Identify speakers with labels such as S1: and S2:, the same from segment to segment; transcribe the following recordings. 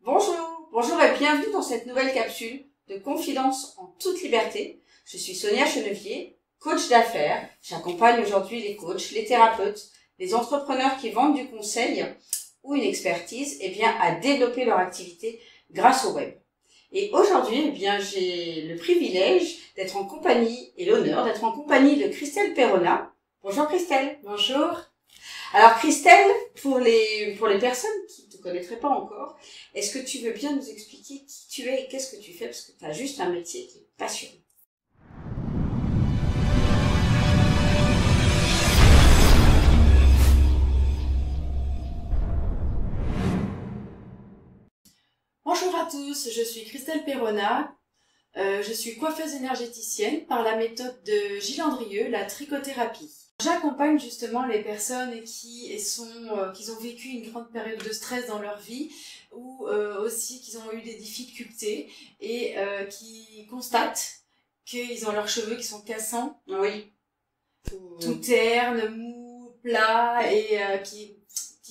S1: Bonjour et bienvenue dans cette nouvelle capsule de confidence en toute liberté. Je suis Sonia Chenevier, coach d'affaires. J'accompagne aujourd'hui les coachs, les thérapeutes, les entrepreneurs qui vendent du conseil ou une expertise à développer leur activité grâce au web. Et aujourd'hui, j'ai le privilège d'être en compagnie et l'honneur d'être en compagnie de Christelle Perrona. Bonjour Christelle.
S2: Bonjour.
S1: Alors Christelle, pour les personnes qui ne te connaîtraient pas encore, est-ce que tu veux bien nous expliquer qui tu es et qu'est-ce que tu fais, parce que tu as juste un métier qui est passionnant.
S2: Bonjour à tous, je suis Christelle Perrona. Je suis coiffeuse énergéticienne par la méthode de Gilles Andrieux, la trichothérapie. J'accompagne justement les personnes qui ont vécu une grande période de stress dans leur vie ou aussi qui ont eu des difficultés et qui constatent qu'ils ont leurs cheveux qui sont cassants,
S1: Oui.
S2: tout terne, mou, plat et qui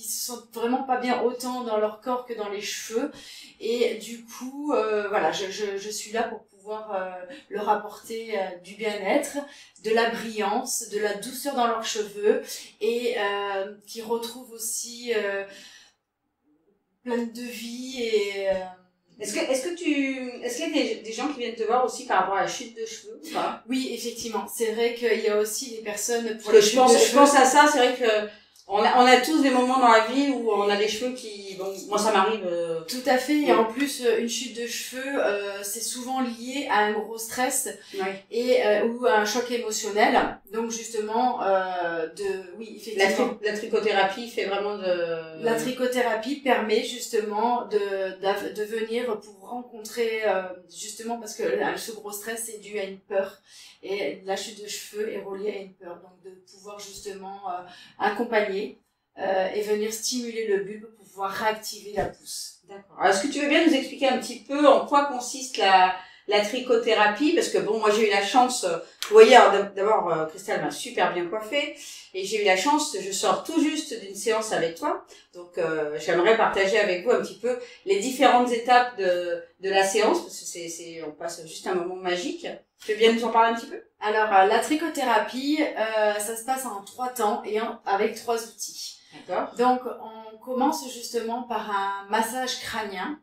S2: se sentent vraiment pas bien autant dans leur corps que dans les cheveux. Et du coup, voilà, je suis là pour pouvoir leur apporter du bien-être, de la brillance, de la douceur dans leurs cheveux et qui retrouvent aussi plein de vie et...
S1: Est-ce qu'il y a des gens qui viennent te voir aussi par rapport à la chute de cheveux ou pas?
S2: Oui, effectivement. C'est vrai qu'il y a aussi des personnes pour
S1: les
S2: chutes de cheveux.
S1: Je pense à ça, c'est vrai que on a tous des moments dans la vie où on a des cheveux qui... Bon, moi ça m'arrive...
S2: Tout à fait, et en plus, une chute de cheveux, c'est souvent lié à un gros stress et ou à un choc émotionnel. Donc justement, oui, effectivement.
S1: La trichothérapie fait vraiment de...
S2: La trichothérapie permet justement de venir pour rencontrer, justement parce que ce gros stress est dû à une peur. Et la chute de cheveux est reliée à une peur. Donc de pouvoir justement accompagner et venir stimuler le bulbe pour pouvoir réactiver la pousse.
S1: D'accord. Alors, est-ce que tu veux bien nous expliquer un petit peu en quoi consiste la trichothérapie? Parce que bon, moi j'ai eu la chance, vous voyez, d'abord Christelle m'a super bien coiffée et j'ai eu la chance, je sors tout juste d'une séance avec toi, donc j'aimerais partager avec vous un petit peu les différentes étapes de la séance, parce que on passe juste un moment magique. Tu veux bien nous en parler un petit peu?
S2: Alors la trichothérapie, ça se passe en 3 temps et avec 3 outils.
S1: D'accord.
S2: Donc on commence justement par un massage crânien.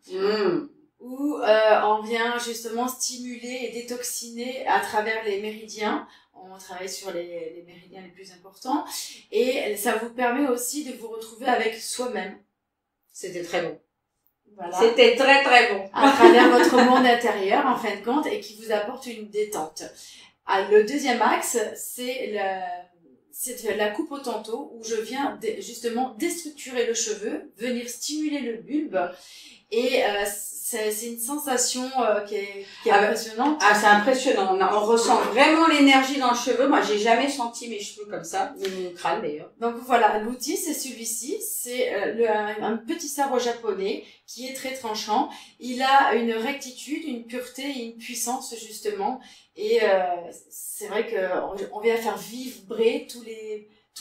S2: Où on vient justement stimuler et détoxiner à travers les méridiens. On travaille sur les méridiens les plus importants et ça vous permet aussi de vous retrouver avec soi-même.
S1: C'était très bon.
S2: Voilà.
S1: C'était très très bon.
S2: À travers votre monde intérieur en fin de compte et qui vous apporte une détente. Le deuxième axe, c'est la coupe au tantôt où je viens justement déstructurer le cheveu, venir stimuler le bulbe et c'est une sensation qui est impressionnante.
S1: Ah, c'est impressionnant. On ressent vraiment l'énergie dans le cheveu. Moi, j'ai jamais senti mes cheveux comme ça, ni mon crâne d'ailleurs.
S2: Donc voilà, l'outil c'est celui-ci. C'est un petit sabre japonais qui est très tranchant. Il a une rectitude, une pureté et une puissance justement. Et c'est vrai que on vient faire vibrer tous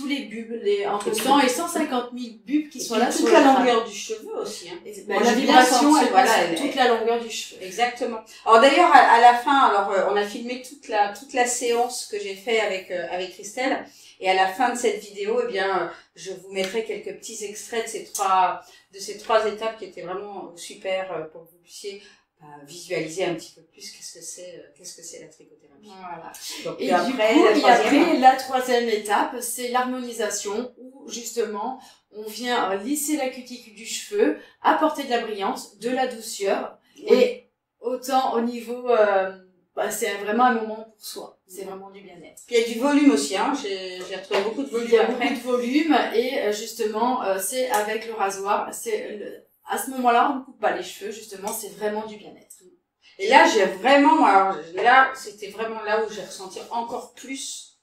S2: les bulbes, entre 100 et 150 000 bulbes qui sont là sur
S1: toute la longueur du cheveu aussi. Hein.
S2: La vibration, elle passe sur toute la longueur du cheveu.
S1: Exactement. Alors d'ailleurs, à la fin, on a filmé toute la séance que j'ai fait avec Christelle. Et à la fin de cette vidéo, je vous mettrai quelques petits extraits de ces trois étapes qui étaient vraiment super pour que vous puissiez visualiser un petit peu plus qu'est-ce que c'est la trichothérapie.
S2: Voilà.
S1: Donc,
S2: et après, la troisième étape, c'est l'harmonisation où justement on vient lisser la cuticule du cheveu, apporter de la brillance, de la douceur et autant au niveau, c'est vraiment un moment pour soi. C'est vraiment du bien-être.
S1: Puis il y a du volume aussi, hein. J'ai retrouvé beaucoup de volume.
S2: Il y a beaucoup de volume et justement c'est avec le rasoir, à ce moment-là, on ne coupe pas les cheveux, justement, c'est vraiment du bien-être.
S1: Et là, c'était vraiment là où j'ai ressenti encore plus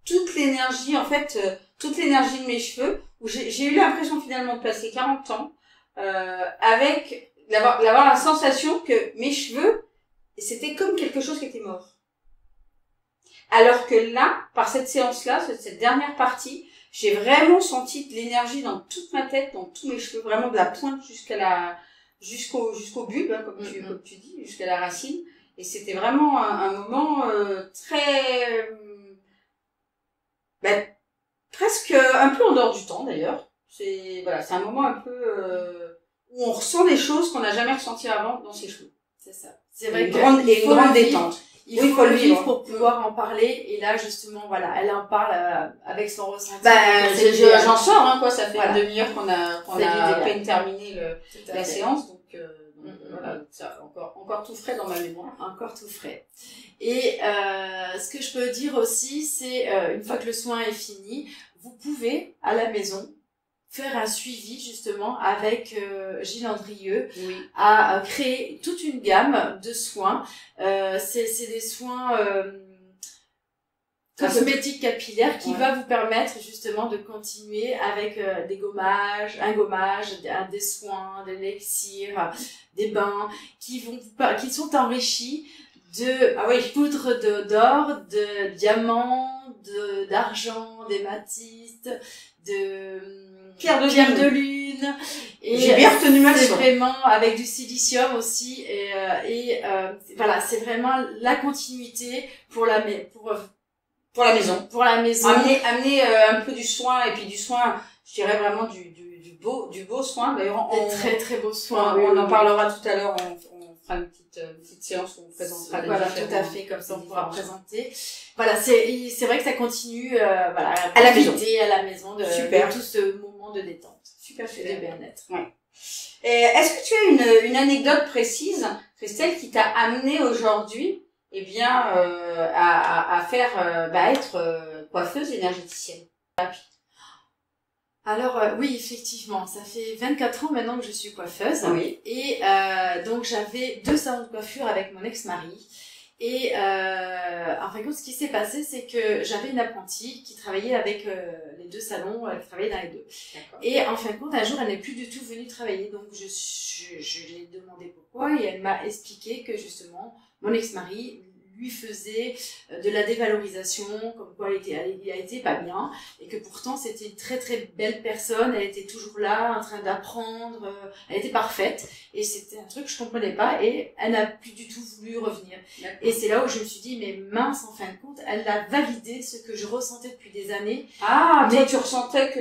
S1: toute l'énergie, en fait, toute l'énergie de mes cheveux, où j'ai eu l'impression finalement de passer 40 ans, avec d'avoir la sensation que mes cheveux, c'était comme quelque chose qui était mort. Alors que là, par cette séance-là, cette dernière partie, j'ai vraiment senti de l'énergie dans toute ma tête, dans tous mes cheveux, vraiment de la pointe jusqu'à jusqu'au bulbe, hein, comme tu dis, jusqu'à la racine. Et c'était vraiment un moment très presque un peu en dehors du temps d'ailleurs. C'est un moment un peu où on ressent des choses qu'on n'a jamais ressenties avant dans ses cheveux.
S2: C'est ça. C'est vrai
S1: une grande détente.
S2: Il faut le vivre pour pouvoir en parler. Et là, justement, voilà, elle en parle avec son ressenti.
S1: J'en sors, hein, quoi. Ça fait une demi-heure qu'on a à peine terminé la séance. Donc voilà, ça, encore tout frais dans ma mémoire.
S2: Encore tout frais. Et ce que je peux dire aussi, c'est une fois que le soin est fini, vous pouvez, à la maison, faire un suivi justement avec Gilles Andrieux, à créer toute une gamme de soins. C'est des soins cosmétiques capillaires qui va vous permettre justement de continuer avec un gommage, des soins, des élixirs, des bains qui sont enrichis de poudre d'or, de diamants, d'argent, d'hématite, de pierre de lune. Et
S1: j'ai bien retenu ma
S2: leçon. C'est vraiment avec du silicium aussi et voilà, c'est vraiment la continuité pour la maison.
S1: Amener un peu du soin et puis du soin, je dirais vraiment du beau soin. D'ailleurs,
S2: très très beau soin.
S1: On en parlera tout à l'heure. On fera une petite séance où on présentera les
S2: différents. Voilà, tout à fait, comme ça on pourra présenter. Voilà, c'est vrai que ça continue, à la maison de tout ce moment de détente.
S1: Super,
S2: de bien-être.
S1: Ouais. Est-ce que tu as une anecdote précise, Christelle, qui t'a amené aujourd'hui, à faire, être coiffeuse énergéticienne?
S2: Alors oui, effectivement, ça fait 24 ans maintenant que je suis coiffeuse.
S1: Oui.
S2: Et donc j'avais 2 salons de coiffure avec mon ex-mari. Et en fin de compte, ce qui s'est passé, c'est que j'avais une apprentie qui travaillait avec les 2 salons, elle travaillait dans les 2. Et en fin de compte, un jour, elle n'est plus du tout venue travailler. Donc je lui ai demandé pourquoi et elle m'a expliqué que justement, mon ex-mari lui faisait de la dévalorisation, comme quoi il a été pas bien, et que pourtant c'était une très très belle personne, elle était toujours là, en train d'apprendre, elle était parfaite, et c'était un truc que je comprenais pas, et elle n'a plus du tout voulu revenir. Et c'est là où je me suis dit, mais mince, en fin de compte, elle a validé ce que je ressentais depuis des années.
S1: Ah, mais tu ressentais que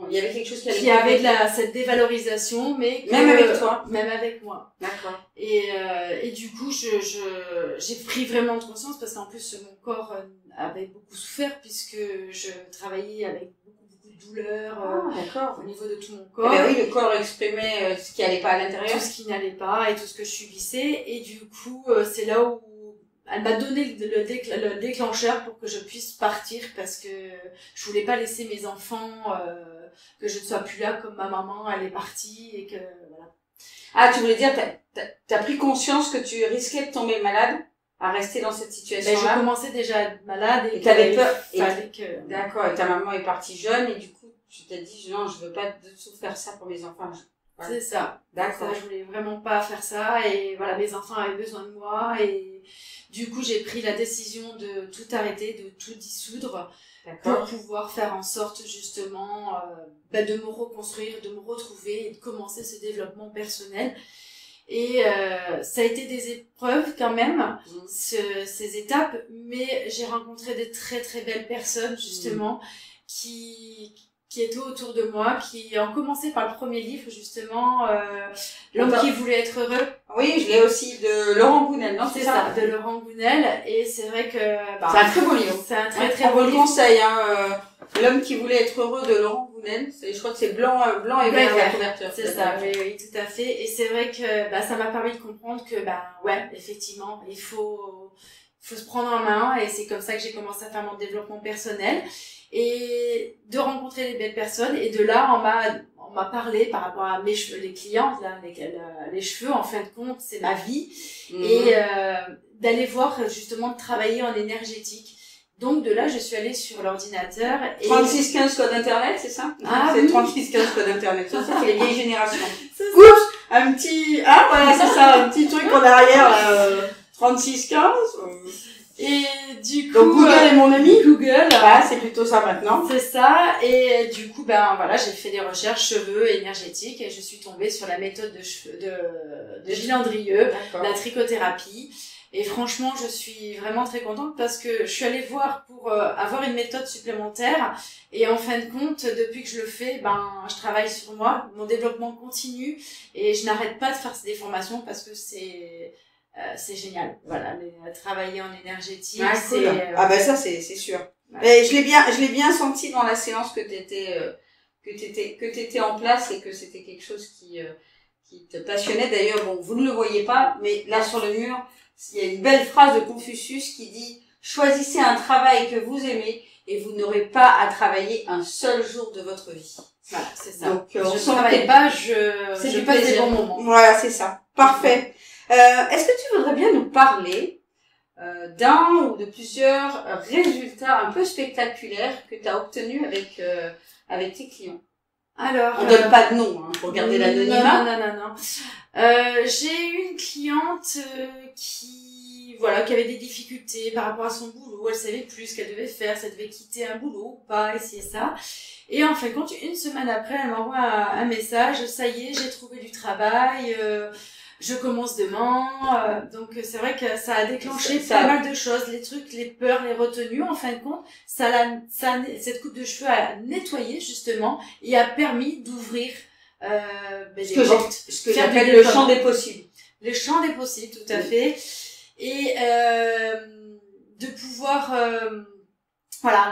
S1: il y avait quelque chose
S2: qui avait cette dévalorisation, mais
S1: même avec toi,
S2: même avec moi.
S1: D'accord.
S2: Et du coup, j'ai pris vraiment de conscience parce qu'en plus mon corps avait beaucoup souffert puisque je travaillais avec beaucoup de douleurs au niveau de tout mon corps.
S1: Oui, le corps exprimait ce qui allait pas à l'intérieur.
S2: Tout ce qui n'allait pas et tout ce que je subissais. Et du coup, c'est là où elle m'a donné le déclencheur pour que je puisse partir parce que je voulais pas laisser mes enfants, que je ne sois plus là comme ma maman, elle est partie et que voilà.
S1: Ah, tu voulais dire, t'as pris conscience que tu risquais de tomber malade à rester dans cette situation-là?
S2: Je commençais déjà à être malade et
S1: t'avais peur.
S2: D'accord,
S1: et ta maman est partie jeune et du coup, tu t'es dit, non, je veux pas du tout faire ça pour mes enfants.
S2: C'est ça.
S1: D'accord.
S2: Je voulais vraiment pas faire ça et voilà, mes enfants avaient besoin de moi et du coup, j'ai pris la décision de tout arrêter, de tout dissoudre pour pouvoir faire en sorte justement de me reconstruire, de me retrouver et de commencer ce développement personnel. Et ça a été des épreuves quand même, ces étapes, mais j'ai rencontré des très très belles personnes justement qui étaient autour de moi, qui ont commencé par le premier livre justement, L'homme qui voulait être heureux.
S1: Oui, je l'ai aussi, de Laurent Gounel, non?
S2: C'est ça, de Laurent Gounel, et c'est vrai que...
S1: c'est un très beau livre.
S2: C'est un très très beau livre.
S1: On vous le conseille, hein, L'homme qui voulait être heureux de Laurent Gounel. Je crois que c'est blanc et vert la couverture.
S2: C'est ça, oui, tout à fait. Et c'est vrai que ça m'a permis de comprendre que, effectivement, il faut se prendre en main, et c'est comme ça que j'ai commencé à faire mon développement personnel. Et de rencontrer des belles personnes, et de là, on m'a parlé par rapport à mes cheveux, les clientes, là, les cheveux, en fin de compte, c'est ma vie. Et d'aller voir, justement, de travailler en énergétique. Donc, de là, je suis allée sur l'ordinateur.
S1: 3615 code internet, c'est ça?
S2: Ah,
S1: c'est 3615 code internet. Ça, c'est les vieilles générations.
S2: Oups!
S1: Un petit, voilà, c'est ça, un petit truc en arrière, 3615.
S2: Et du coup,
S1: Donc Google est mon ami.
S2: Google.
S1: Voilà, c'est plutôt ça maintenant.
S2: C'est ça. Et du coup, ben voilà, j'ai fait des recherches cheveux énergétiques et je suis tombée sur la méthode de cheveux de Gilles Andrieux,
S1: D'accord.
S2: la trichothérapie. Et franchement, je suis vraiment très contente parce que je suis allée voir pour avoir une méthode supplémentaire. Et en fin de compte, depuis que je le fais, ben, je travaille sur moi. Mon développement continue et je n'arrête pas de faire des formations parce que c'est génial. Voilà, travailler en énergétique,
S1: Ah, cool.
S2: c'est
S1: Ah ben ça c'est sûr.
S2: ouais.
S1: Et je l'ai bien senti dans la séance que t'étais en place et que c'était quelque chose qui te passionnait. D'ailleurs, bon, vous ne le voyez pas, mais là sur le mur, il y a une belle phrase de Confucius qui dit: choisissez un travail que vous aimez et vous n'aurez pas à travailler un seul jour de votre vie.
S2: Voilà, c'est ça.
S1: Donc,
S2: je ne travaille pas, je
S1: du
S2: passe des
S1: plaisir.
S2: bons moments.
S1: Voilà, c'est ça. Parfait. Est-ce que tu voudrais bien nous parler d'un ou de plusieurs résultats un peu spectaculaires que tu as obtenus avec tes clients?
S2: Alors,
S1: On donne pas de nom, hein, pour garder l'anonymat.
S2: Non. J'ai eu une cliente qui avait des difficultés par rapport à son boulot. Elle savait plus ce qu'elle devait faire, si elle devait quitter un boulot ou pas, essayer ça. Et en fin de compte, une semaine après, elle m'envoie un message: ça y est, j'ai trouvé du travail, je commence demain. Donc c'est vrai que ça a déclenché pas mal de choses, les trucs, les peurs, les retenues. En fin de compte, cette coupe de cheveux a nettoyé justement et a permis d'ouvrir
S1: ce que j'appelle le champ des possibles.
S2: Le champ des possibles, tout à fait. Et de pouvoir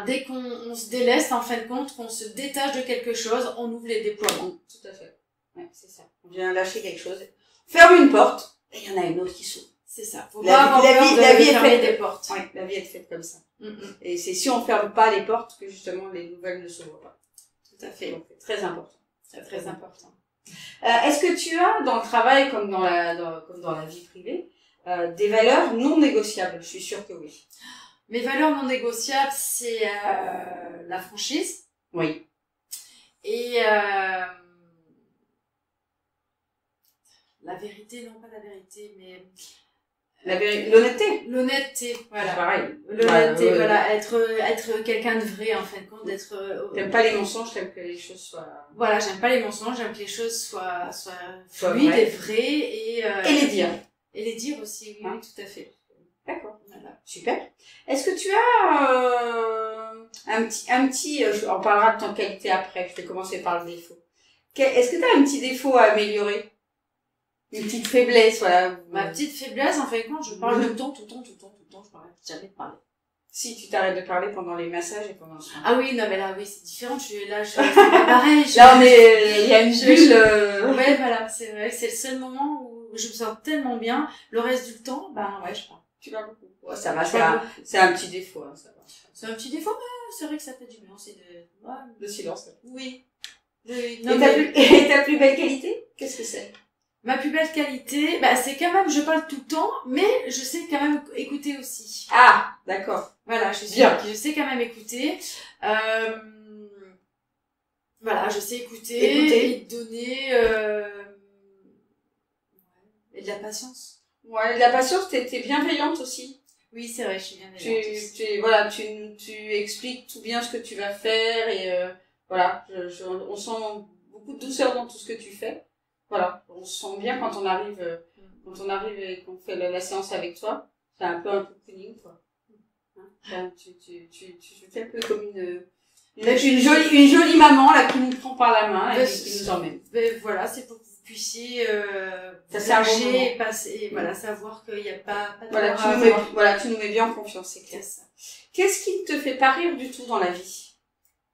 S2: dès qu'on se délaisse, en fin de compte, qu'on se détache de quelque chose, on ouvre les déploiements.
S1: Tout à fait. Ouais, c'est ça. On vient lâcher quelque chose. Ferme une porte, et il y en a une autre qui s'ouvre.
S2: C'est ça. Faut pas avoir peur de fermer des portes.
S1: Ouais, la vie est faite comme ça. Et c'est si on ferme pas les portes que justement les nouvelles ne s'ouvrent pas.
S2: Tout à fait.
S1: Donc, c'est très important.
S2: C'est très important.
S1: Est-ce que tu as, dans le travail comme dans la vie privée, des valeurs non négociables? Je suis sûre que oui.
S2: Mes valeurs non négociables, c'est la franchise.
S1: Oui.
S2: Et la vérité, non pas la vérité, mais
S1: l'honnêteté.
S2: L'honnêteté, voilà.
S1: Pareil.
S2: L'honnêteté, voilà. Être quelqu'un de vrai, en fin de compte,
S1: T'aimes pas les mensonges, t'aimes que les choses soient...
S2: Voilà, j'aime pas les mensonges, j'aime que les choses soient fluides et vraies et
S1: les dire.
S2: Et les dire aussi, oui, oui, tout à fait.
S1: D'accord.
S2: Voilà.
S1: Super. Est-ce que tu as un petit on parlera de ton qualité après, je vais commencer par le défaut. Est-ce que tu as un petit défaut à améliorer? Une petite faiblesse, voilà.
S2: Ma petite faiblesse, en fin de compte, je parle tout le temps, je m'arrête jamais de parler.
S1: Si tu t'arrêtes de parler pendant les massages et pendant le soin.
S2: Ah oui, non, mais là, oui, c'est différent, c'est pas pareil.
S1: Là, il y a une bulle,
S2: Ouais, voilà, c'est vrai, c'est le seul moment où je me sens tellement bien. Le reste du temps, ben, ouais, je parle.
S1: Tu parles beaucoup. Ouais, ça va, c'est un petit défaut, hein, ça va.
S2: C'est un petit défaut, mais c'est vrai que ça fait du bien, c'est
S1: le silence.
S2: Oui.
S1: Et ta plus belle qualité? Qu'est-ce que c'est?
S2: Ma plus belle qualité, bah, c'est quand même, je parle tout le temps, mais je sais quand même écouter aussi.
S1: Ah, d'accord.
S2: Voilà, je sais quand même écouter. Voilà, je sais écouter. Et donner, et de la patience.
S1: Ouais, de la patience, t'es bienveillante aussi.
S2: Oui, c'est vrai, je suis bienveillante.
S1: Voilà, tu expliques tout bien ce que tu vas faire et voilà, on sent beaucoup de douceur dans tout ce que tu fais. Voilà, on se sent bien quand on arrive et qu'on fait la séance avec toi. C'est un peu un cocooning, quoi. Hein, tu fais un peu comme une jolie maman là qui nous prend par la main et qui nous emmène.
S2: Voilà, c'est pour que vous puissiez
S1: lâcher
S2: et passer, voilà, savoir qu'il n'y a pas de
S1: tu nous mets bien en confiance, c'est clair.
S2: C'est ça.
S1: Qu'est-ce qui ne te fait pas rire du tout dans la vie?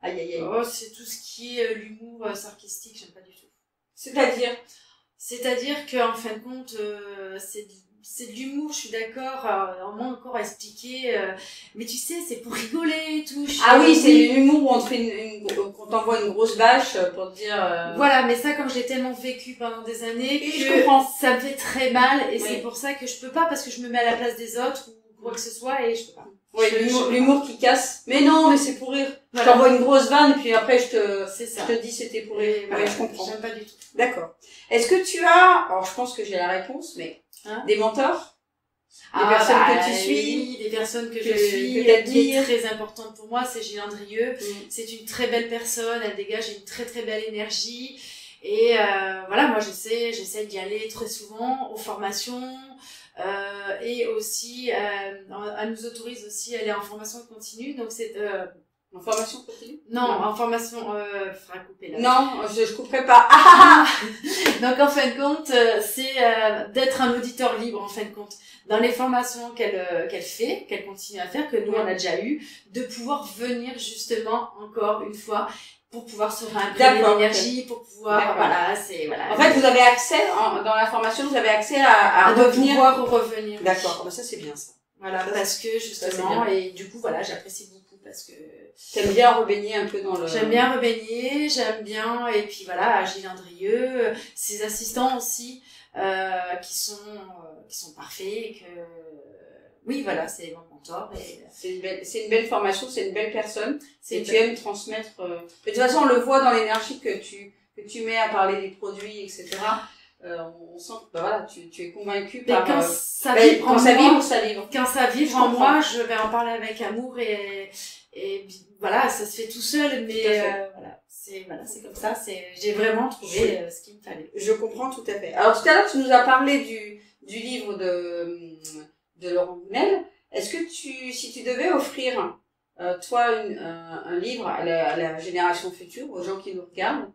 S1: Aïe aïe aïe.
S2: Oh, c'est tout ce qui est l'humour sarcastique, j'aime pas du tout. C'est-à-dire qu'en fin de compte, c'est de l'humour, je suis d'accord, on m'a encore à expliquer, mais tu sais, c'est pour rigoler et tout.
S1: Ah oui, c'est l'humour où on te fait qu'on t'envoie une grosse bâche pour te dire...
S2: Voilà, mais ça, comme j'ai tellement vécu pendant des années,
S1: je comprends.
S2: Ça me fait très mal, et c'est pour ça que je peux pas, parce que je me mets à la place des autres, ou quoi que ce soit, et je peux pas.
S1: Oui, l'humour qui casse. Mais non, mais c'est pour rire. Voilà. Je t'envoie une grosse vanne et puis après je te dis c'était pour rire.
S2: Voilà,
S1: je comprends.
S2: J'aime pas du tout.
S1: D'accord. Est-ce que tu as, alors je pense que j'ai la réponse, mais des mentors? Des personnes que tu suis.
S2: Oui, des personnes que je
S1: que
S2: suis, qui
S1: t'admires.
S2: est très importante pour moi, c'est Gilles Andrieux. C'est une très belle personne, elle dégage une très très belle énergie. Et voilà, moi j'essaie d'y aller très souvent aux formations. Et aussi, elle nous autorise aussi à aller en formation continue. Donc c'est
S1: En formation continue?
S2: non, en formation, faudra couper là.
S1: Non, je couperai pas. Ah
S2: Donc en fin de compte, c'est d'être un auditeur libre en fin de compte. Dans les formations qu'elle fait, qu'elle continue à faire, que nous on a déjà eu, de pouvoir venir justement encore une fois pour pouvoir se réimprimer l'énergie, pour pouvoir, voilà, c'est, voilà.
S1: En fait, vous avez accès, dans la formation, vous avez accès à revenir.
S2: Pouvoir revenir.
S1: D'accord, bah ça c'est bien ça.
S2: Voilà, ça, parce que justement, et du coup, voilà, j'apprécie beaucoup parce que...
S1: T'aimes bien rebaigner un peu dans le...
S2: J'aime bien rebaigner, j'aime bien, et puis voilà, Gilles Andrieux, ses assistants aussi, qui sont parfaits, et que... Oui, voilà, c'est mon mentor. Et...
S1: C'est une belle formation, c'est une belle personne. Et tu aimes transmettre. De toute façon, on le voit dans l'énergie que tu mets à parler des produits, etc. On sent que voilà, tu es convaincu par.
S2: Quand ça vibre, Quand ça vibre en moi, je vais en parler avec amour et voilà, ça se fait tout seul, mais voilà, c'est comme ça. J'ai vraiment trouvé ce qu'il me fallait.
S1: Je comprends tout à fait. Alors tout à l'heure, tu nous as parlé du livre de Laurent Gounel. Est-ce que si tu devais offrir, toi, un livre à la génération future, aux gens qui nous regardent,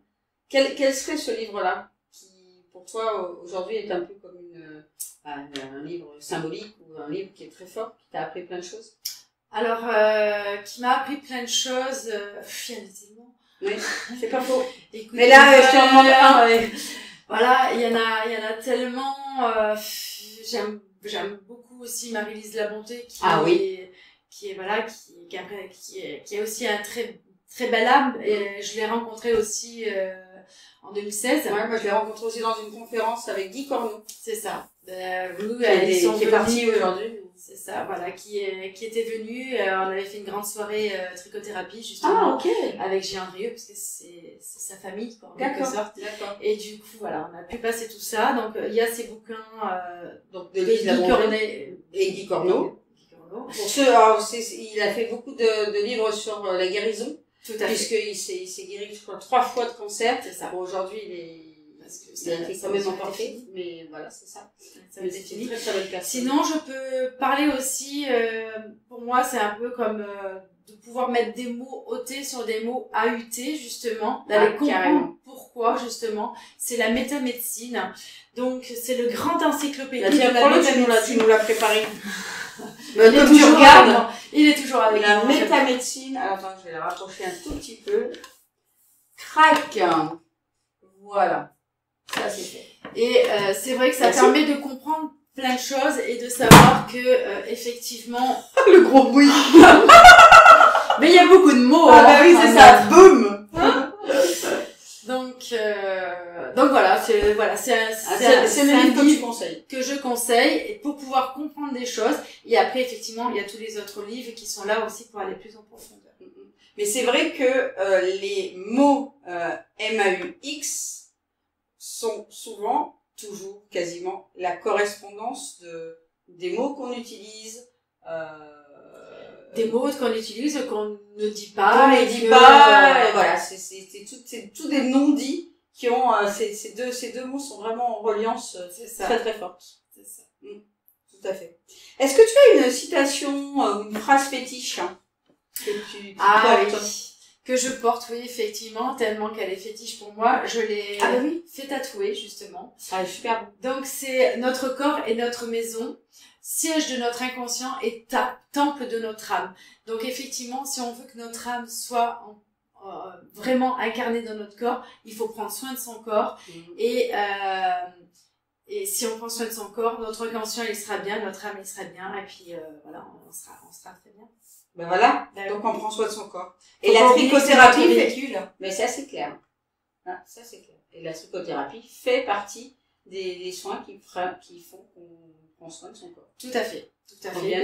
S1: quel serait ce livre-là, qui, pour toi, aujourd'hui, est un peu comme un livre symbolique ou un livre qui est très fort, qui t'a appris plein de choses?
S2: Alors, qui m'a appris plein de choses, il y en a tellement.
S1: Oui, c'est pas faux.
S2: Écoutez,
S1: mais là, je t'en demande un.
S2: Voilà, il y en a tellement, j'aime beaucoup aussi Marie-Lise Labonté qui a aussi un très belle âme, et je l'ai rencontrée aussi en 2016.
S1: Ouais, moi je l'ai rencontrée aussi dans une conférence avec Guy Corneau.
S2: C'est ça.
S1: Qui est parti aujourd'hui.
S2: C'est ça, voilà, qui était venu, on avait fait une grande soirée trichothérapie justement avec Gilles Andrieux, parce que c'est sa famille quoi, en quelque sorte.
S1: D'accord.
S2: Et du coup voilà, on a pu passer tout ça. Donc il y a ces bouquins
S1: donc de Guy Cornet et Guy Corneau. Pour ceux, il a fait beaucoup de livres sur la guérison.
S2: Tout à fait.
S1: Puisqu'il s'est guéri, je crois, 3 fois de cancer.
S2: C'est ça.
S1: Bon, aujourd'hui, il a été quand même emporté, mais voilà, c'est ça.
S2: Ça me définit.
S1: Très, très belle personne.
S2: Sinon, je peux parler aussi, pour moi, c'est un peu comme de pouvoir mettre des mots ôtés sur des mots AUT, justement, d'aller comprendre pourquoi, justement. C'est la métamédecine. Donc, c'est le grand encyclopédie de la métamédecine.
S1: Tu nous l'as préparé.
S2: Il est toujours avec
S1: la métamédecine. Alors, attends, je vais la rapprocher un tout petit peu. Crac! Voilà. Ça, c'est fait.
S2: Et c'est vrai que ça permet de comprendre plein de choses et de savoir que, effectivement...
S1: Le gros bruit.
S2: Mais il y a beaucoup de mots.
S1: Ah bah oui, c'est ça. Boum.
S2: Donc voilà, c'est un livre
S1: que tu conseilles.
S2: Que je conseille pour pouvoir comprendre des choses. Et après, effectivement, il y a tous les autres livres qui sont là aussi pour aller plus en profondeur.
S1: Mais c'est vrai que les mots MAUX sont souvent, toujours, quasiment, la correspondance des mots qu'on utilise.
S2: Des mots qu'on utilise, qu'on ne dit pas.
S1: On ne dit pas, voilà, c'est tout des non-dits qui ont, ces deux mots sont vraiment en reliance très très forte.
S2: C'est ça.
S1: Tout à fait. Est-ce que tu as une citation ou une phrase fétiche que tu portes?
S2: Que je porte, oui, effectivement, tellement qu'elle est fétiche pour moi. Je l'ai fait tatouer, justement.
S1: Ah, superbe.
S2: Donc, c'est notre corps est notre maison, siège de notre inconscient et temple de notre âme. Donc, effectivement, si on veut que notre âme soit vraiment incarnée dans notre corps, il faut prendre soin de son corps. Et si on prend soin de son corps, notre inconscient, il sera bien, notre âme, il sera bien. Et puis, voilà, on sera très bien.
S1: Ben voilà, donc on prend soin de son corps. Et la trichothérapie mais ça c'est clair. Ah, ça c'est clair. Et la trichothérapie fait partie des soins qui font qu'on prend soin de son corps.
S2: Tout à fait.
S1: On vient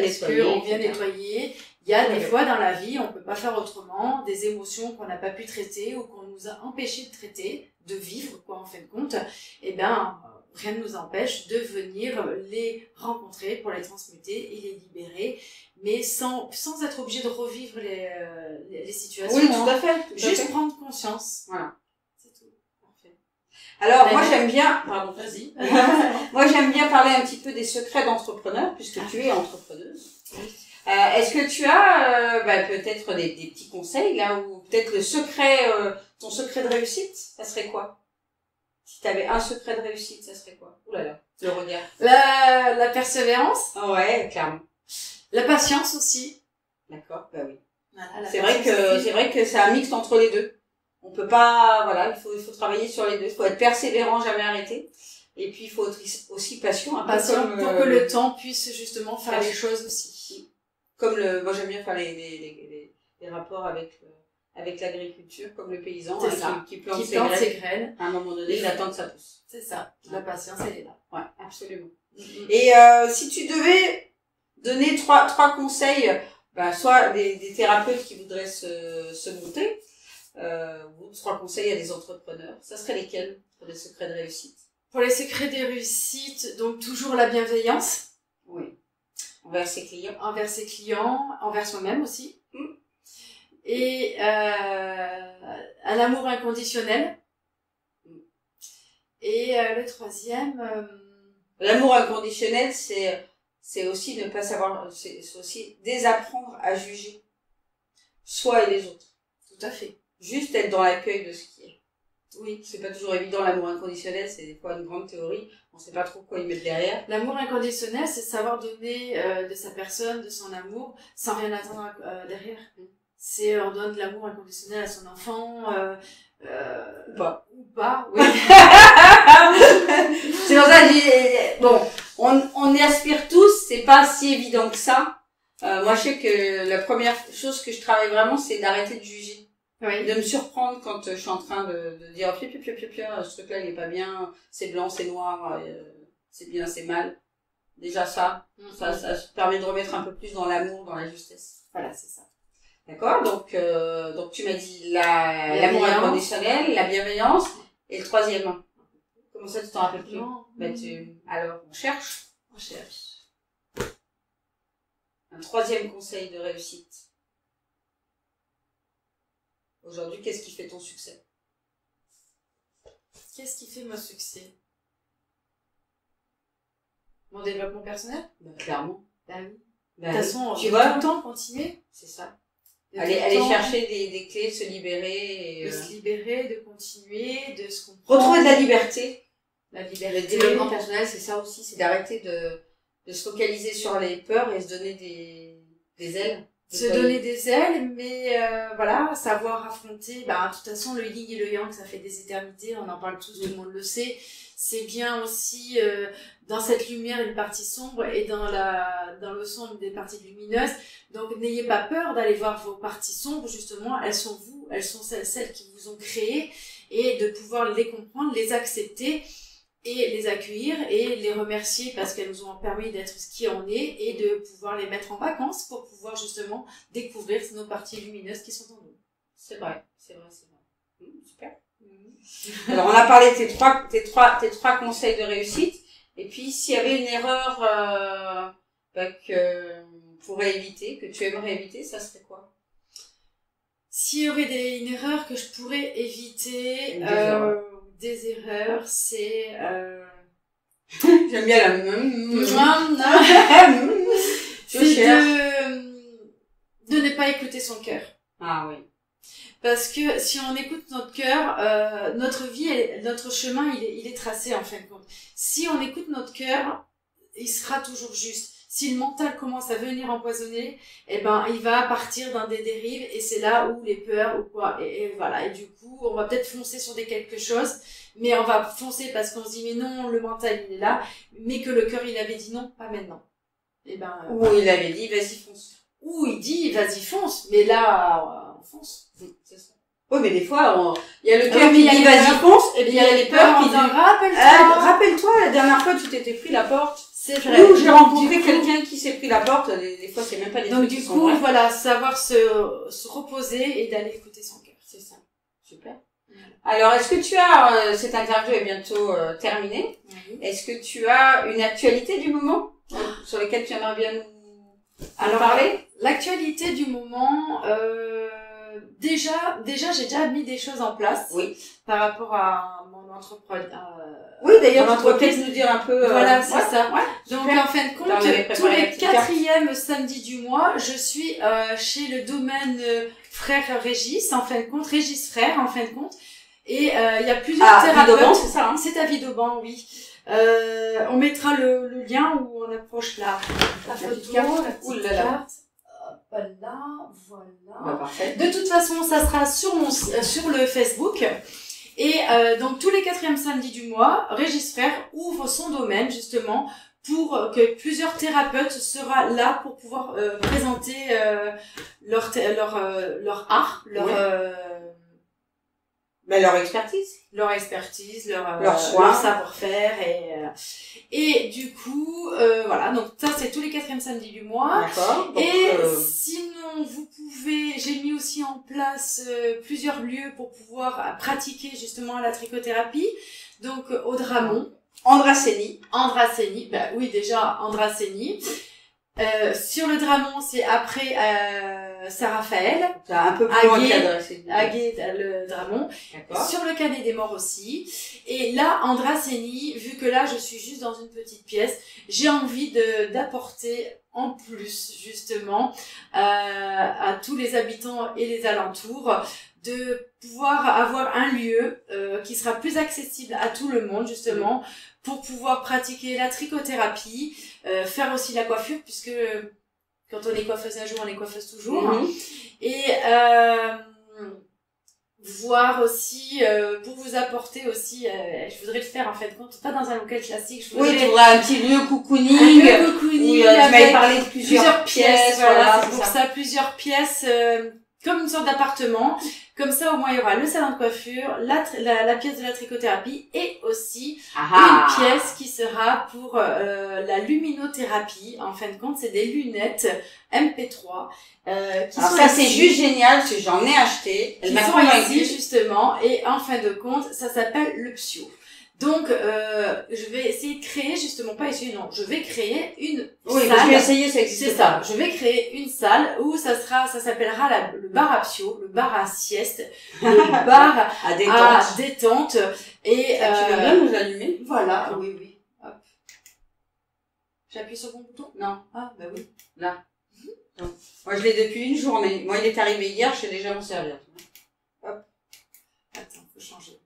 S2: nettoyer. Il y a des fois dans la vie, on peut pas faire autrement, des émotions qu'on n'a pas pu traiter ou qu'on nous a empêché de traiter, de vivre, quoi, en fin de compte. Eh ben, rien ne nous empêche de venir les rencontrer pour les transmuter et les libérer, mais sans être obligé de revivre les situations.
S1: Oui, tout à fait.
S2: Juste prendre conscience.
S1: Voilà.
S2: C'est tout.
S1: Parfait. Alors, moi, j'aime bien...
S2: Pardon, vas-y.
S1: Moi, j'aime bien parler un petit peu des secrets d'entrepreneur, puisque tu es entrepreneuse. Est-ce que tu as peut-être des petits conseils, là, ou peut-être le secret, ton secret de réussite, ça serait quoi? Si tu avais un secret de réussite, ça serait quoi? Ouh là là, le regard.
S2: La persévérance.
S1: Ah ouais, clairement.
S2: La patience aussi.
S1: D'accord, bah oui.
S2: Voilà,
S1: c'est vrai que c'est un mix entre les deux. On peut pas, voilà, il faut travailler sur les deux. Il faut être persévérant, jamais arrêter. Et puis, il faut être aussi patient.
S2: Patient pour que le temps puisse justement faire les choses aussi.
S1: Comme moi j'aime bien faire les rapports avec l'agriculture, comme le paysan qui plante ses graines. À un moment donné, il attend que ça pousse.
S2: C'est ça. La patience, elle est là.
S1: Ouais, absolument. Et si tu devais donner trois conseils, soit des thérapeutes qui voudraient se monter, ou 3 conseils à des entrepreneurs, ça serait lesquels pour les secrets de réussite?
S2: Pour les secrets de réussite, donc toujours la bienveillance.
S1: Oui. Envers ses clients.
S2: Envers ses clients, envers soi-même aussi. Et un amour inconditionnel. Et le troisième...
S1: L'amour inconditionnel, c'est aussi ne pas savoir... C'est aussi désapprendre à juger soi et les autres.
S2: Tout à fait.
S1: Juste être dans l'accueil de ce qui est. Oui, c'est pas toujours évident, l'amour inconditionnel, c'est des fois une grande théorie, on sait pas trop quoi y mettre derrière.
S2: L'amour inconditionnel, c'est savoir donner de sa personne, de son amour, sans rien attendre derrière. C'est on donne de l'amour inconditionnel à son enfant,
S1: ou
S2: pas, oui.
S1: C'est pour ça que bon, on y aspire tous, c'est pas si évident que ça. Moi, je sais que la première chose que je travaille vraiment, c'est d'arrêter de juger.
S2: Oui.
S1: De me surprendre quand je suis en train de dire ce truc-là il est pas bien, c'est blanc, c'est noir, c'est bien, c'est mal. Déjà ça permet de remettre un peu plus dans l'amour, dans la justesse.
S2: Voilà, c'est ça.
S1: D'accord, donc tu m'as dit l'amour inconditionnel, la bienveillance, et le troisième. Comment ça tu t'en rappelles plus?
S2: Non.
S1: Alors on cherche. Un troisième conseil de réussite. Aujourd'hui, qu'est-ce qui fait ton succès?
S2: Qu'est-ce qui fait mon succès? Mon développement personnel?
S1: Clairement.
S2: Oui. De toute façon,
S1: tu vois,
S2: tout le temps continuer.
S1: C'est ça. Aller chercher des clés, de se libérer.
S2: De se libérer, de continuer, de se comprendre.
S1: Retrouver de la liberté.
S2: La liberté.
S1: Le développement personnel, c'est ça aussi, c'est d'arrêter de se focaliser sur les peurs et se donner des ailes.
S2: Se donner des ailes, mais voilà, savoir affronter, de toute façon, le yin et le yang, ça fait des éternités, on en parle tous, tout le monde le sait. C'est bien aussi, dans cette lumière, une partie sombre, et dans le sombre, des parties lumineuses. Donc, n'ayez pas peur d'aller voir vos parties sombres, justement, elles sont vous, elles sont celles qui vous ont créé, et de pouvoir les comprendre, les accepter, et les accueillir et les remercier parce qu'elles nous ont permis d'être ce qui en est et de pouvoir les mettre en vacances pour pouvoir justement découvrir nos parties lumineuses qui sont en nous.
S1: C'est vrai. Super. Alors on a parlé de tes trois conseils de réussite et puis s'il y avait une erreur que on pourrait éviter, que tu aimerais éviter, ça serait quoi?
S2: S'il y aurait une erreur que je pourrais éviter, des erreurs, c'est...
S1: J'aime bien la
S2: c'est de ne pas écouter son cœur.
S1: Ah oui.
S2: Parce que si on écoute notre cœur, notre vie, notre chemin, il est tracé en fin de compte. Si on écoute notre cœur, il sera toujours juste. Si le mental commence à venir empoisonner, il va partir dans des dérives et c'est là où les peurs ou quoi. Et voilà. Et du coup, on va peut-être foncer sur quelque chose, mais on va foncer parce qu'on se dit, mais non, le mental, il est là, mais que le cœur, il avait dit non, pas maintenant.
S1: Ou il avait dit, vas-y, fonce.
S2: Ou il dit, vas-y, fonce. Mais là, on fonce.
S1: C'est ça. Oui, mais des fois, il y a le cœur qui dit, vas-y, fonce, et puis il y a les peurs qui disent, rappelle-toi, la dernière fois, tu t'étais pris la porte.
S2: C'est vrai.
S1: Ou j'ai rencontré quelqu'un qui s'est pris la porte, des fois c'est même pas des
S2: trucs qui sont vrais. Donc du coup, voilà, savoir se reposer et d'aller écouter son cœur.
S1: C'est ça. Super. Voilà. Alors, est-ce que tu as, cette interview est bientôt terminée,
S2: Oui.
S1: est-ce que tu as une actualité du moment sur laquelle tu aimerais bien nous parler?
S2: L'actualité du moment, déjà, j'ai déjà mis des choses en place.
S1: Oui.
S2: Par rapport à mon entreprise.
S1: Oui, d'ailleurs, tu pourrais peut-être nous dire un peu.
S2: Voilà, c'est ça.
S1: Ouais,
S2: donc,
S1: super.
S2: en fin de compte, tous les 4e samedis du mois, je suis chez le domaine Frère Régis, en fin de compte, Régis Frère, en fin de compte. Et il y a plusieurs thérapeutes.
S1: Vidauban, c'est ça, hein?
S2: C'est à Vidauban, oui. On mettra le lien où on approche la photo, la petite carte. Voilà, voilà.
S1: Bah, parfait.
S2: De toute façon, ça sera sur le Facebook. Et donc, tous les 4e samedis du mois, Régis Frère ouvre son domaine, justement, pour que plusieurs thérapeutes sera là pour pouvoir présenter leur art, leur expertise, leur savoir-faire et du coup voilà, donc ça c'est tous les 4e samedis du mois.
S1: D'accord. Donc,
S2: et sinon vous pouvez, j'ai mis aussi en place plusieurs lieux pour pouvoir pratiquer justement la trichothérapie, donc au Dramont,
S1: Andrasseni,
S2: bah oui, déjà Andrasseni. Sur le Dramont, c'est après Saint-Raphaël.
S1: C'est un peu plus loin qu'Andrasseni.
S2: Aguet, le Dramont. Sur le Canet des Morts aussi. Et là, Andrasseni, vu que là, je suis juste dans une petite pièce, j'ai envie d'apporter en plus, justement, à tous les habitants et les alentours, de pouvoir avoir un lieu qui sera plus accessible à tout le monde, justement, pour pouvoir pratiquer la trichothérapie, faire aussi la coiffure, puisque quand on est coiffeuse un jour, on est coiffeuse toujours. Et voir aussi, pour vous apporter aussi, je voudrais le faire en fait, pas dans un local classique.
S1: Tu voudrais un petit lieu cocooning. Où tu m'avais parlé de plusieurs pièces.
S2: Voilà, c'est pour ça, plusieurs pièces, comme une sorte d'appartement. Comme ça, au moins, il y aura le salon de coiffure, la pièce de la trichothérapie et aussi une pièce qui sera pour la luminothérapie. En fin de compte, c'est des lunettes MP3. Alors
S1: ça, c'est juste génial, parce que j'en ai acheté.
S2: Elles sont ici, justement. Et en fin de compte, ça s'appelle le Psio. Donc, je vais essayer de créer, justement, je vais créer une salle.
S1: Je vais essayer, ça existe.
S2: C'est ça. Je vais créer une salle où ça s'appellera le bar à Psio, le bar à sieste, le bar à détente. Et,
S1: tu veux bien nous allumer?
S2: Voilà. Oui. Hop. J'appuie sur mon bouton?
S1: Non.
S2: Ah, bah oui.
S1: Là. Donc, moi, je l'ai depuis une journée. Moi, il est arrivé hier, je sais déjà m'en servir. Hop.
S2: Attends, faut changer.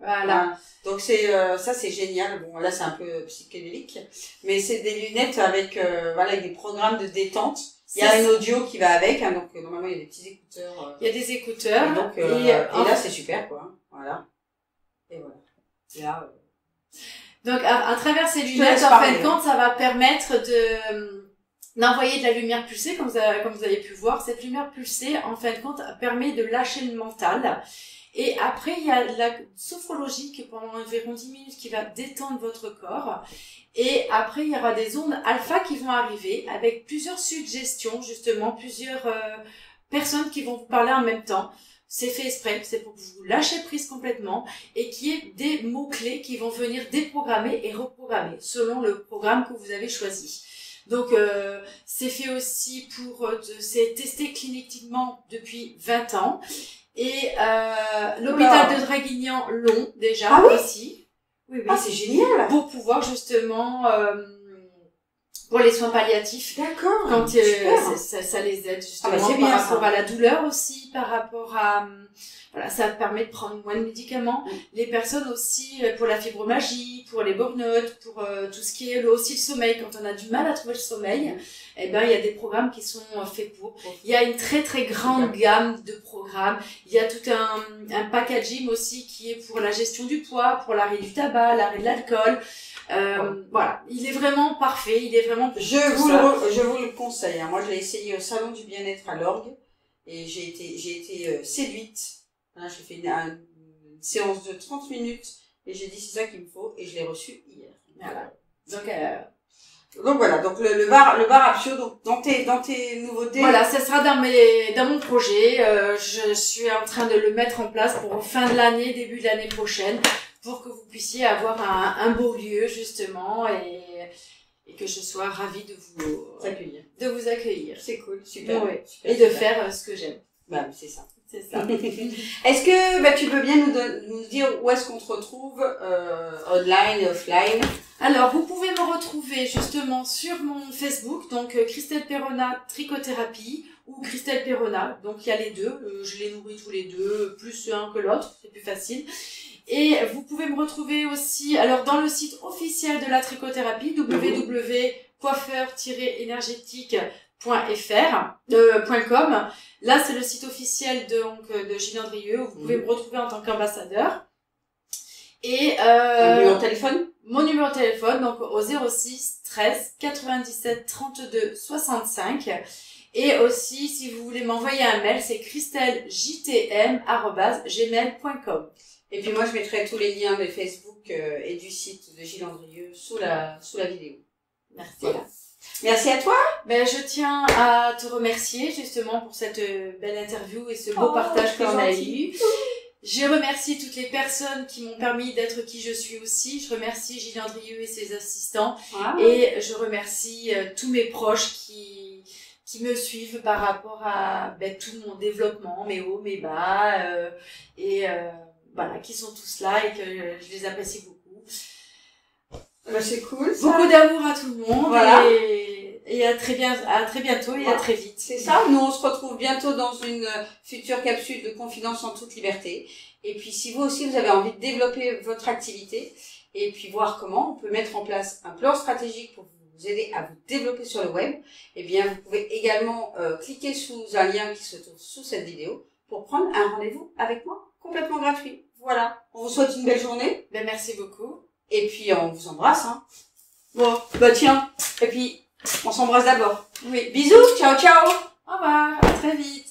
S2: Voilà.
S1: Donc ça c'est génial. Bon là c'est un peu psychédélique, mais c'est des lunettes avec avec des programmes de détente. Il y a un audio qui va avec, hein, donc normalement il y a des petits écouteurs.
S2: Il y a des écouteurs.
S1: Et donc et là c'est super quoi. Voilà. Et voilà. Et là,
S2: donc à travers ces lunettes, en fin de compte, ça va permettre d'envoyer de la lumière pulsée, comme vous avez pu voir. Cette lumière pulsée, en fin de compte, permet de lâcher le mental. Et après, il y a la sophrologie qui pendant environ 10 minutes qui va détendre votre corps. Et après, il y aura des ondes alpha qui vont arriver avec plusieurs suggestions, justement, plusieurs personnes qui vont vous parler en même temps. C'est fait exprès, c'est pour que vous lâchez prise complètement et qu'il y ait des mots-clés qui vont venir déprogrammer et reprogrammer selon le programme que vous avez choisi. Donc, c'est fait aussi c'est testé cliniquement depuis 20 ans. Et l'hôpital de Draguignan l'ont déjà aussi. Oui.
S1: Ah, c'est génial.
S2: Pour pouvoir justement pour les soins palliatifs.
S1: D'accord.
S2: Quand ça les aide justement par rapport à la douleur aussi, par rapport à ça permet de prendre moins de médicaments. Les personnes aussi pour la fibromyalgie, pour les burn-out, pour tout ce qui est aussi le sommeil. Quand on a du mal à trouver le sommeil, il y a des programmes qui sont faits pour. Il y a une très très grande gamme de programmes. Il y a tout un packaging aussi qui est pour la gestion du poids, pour l'arrêt du tabac, l'arrêt de l'alcool. Voilà, il est vraiment parfait, il est vraiment
S1: je vous le conseille. Hein. Moi, je l'ai essayé au salon du bien-être à l'Orgue et j'ai été séduite. Hein, j'ai fait une séance de 30 minutes et j'ai dit c'est ça qu'il me faut et je l'ai reçu hier.
S2: Voilà. Donc
S1: Donc voilà, donc le bar Apsio, donc dans tes nouveautés.
S2: Voilà, ça sera dans mon projet. Je suis en train de le mettre en place pour fin de l'année, début de l'année prochaine, pour que vous puissiez avoir un beau lieu justement et que je sois ravie de vous accueillir.
S1: C'est cool, super.
S2: Ouais.
S1: Super,
S2: Et de
S1: super.
S2: faire ce que j'aime.
S1: Bah, c'est ça.
S2: C'est ça.
S1: Est-ce que tu peux bien nous dire où est-ce qu'on te retrouve, online et offline?
S2: Alors, vous pouvez me retrouver justement sur mon Facebook, donc Christelle Perrona Trichothérapie ou Christelle Perrona, donc il y a les deux, je les nourris tous les deux, plus un que l'autre, c'est plus facile. Et vous pouvez me retrouver aussi, alors dans le site officiel de la trichothérapie, www.coiffeur-énergétique.com. Là, c'est le site officiel de Gilles Andrieux, où vous pouvez me retrouver en tant qu'ambassadeur. Et
S1: Un numéro de téléphone?
S2: mon numéro de téléphone, donc au 06 13 97 32 65. Et aussi, si vous voulez m'envoyer un mail, c'est christellegtm@gmail.com.
S1: Et puis moi, je mettrai tous les liens de Facebook et du site de Gilles Andrieux sous la vidéo.
S2: Merci.
S1: Voilà. Merci à toi.
S2: Ben, je tiens à te remercier justement pour cette belle interview et ce beau partage
S1: c'est
S2: qu'on a
S1: gentil.
S2: eu. Je remercie toutes les personnes qui m'ont permis d'être qui je suis aussi. Je remercie Gilles Andrieux et ses assistants.
S1: Ah.
S2: Et je remercie tous mes proches qui me suivent par rapport à tout mon développement, mes hauts, mes bas, voilà, qui sont tous là et que je les apprécie beaucoup.
S1: Bah, c'est cool. Ça.
S2: Beaucoup d'amour à tout le monde.
S1: Voilà.
S2: Et à très bientôt et à très vite.
S1: C'est ça. Nous, on se retrouve bientôt dans une future capsule de confidence en toute liberté. Et puis, si vous aussi, vous avez envie de développer votre activité et puis voir comment on peut mettre en place un plan stratégique pour vous aider à vous développer sur le web, eh bien, vous pouvez également cliquer sous un lien qui se trouve sous cette vidéo pour prendre un rendez-vous avec moi complètement gratuit. Voilà. On vous souhaite une belle journée.
S2: Ben, merci beaucoup.
S1: Et puis, on vous embrasse, hein. Bon, bah tiens. Et puis, on s'embrasse d'abord.
S2: Oui.
S1: Bisous, ciao, ciao.
S2: Au revoir. À très vite.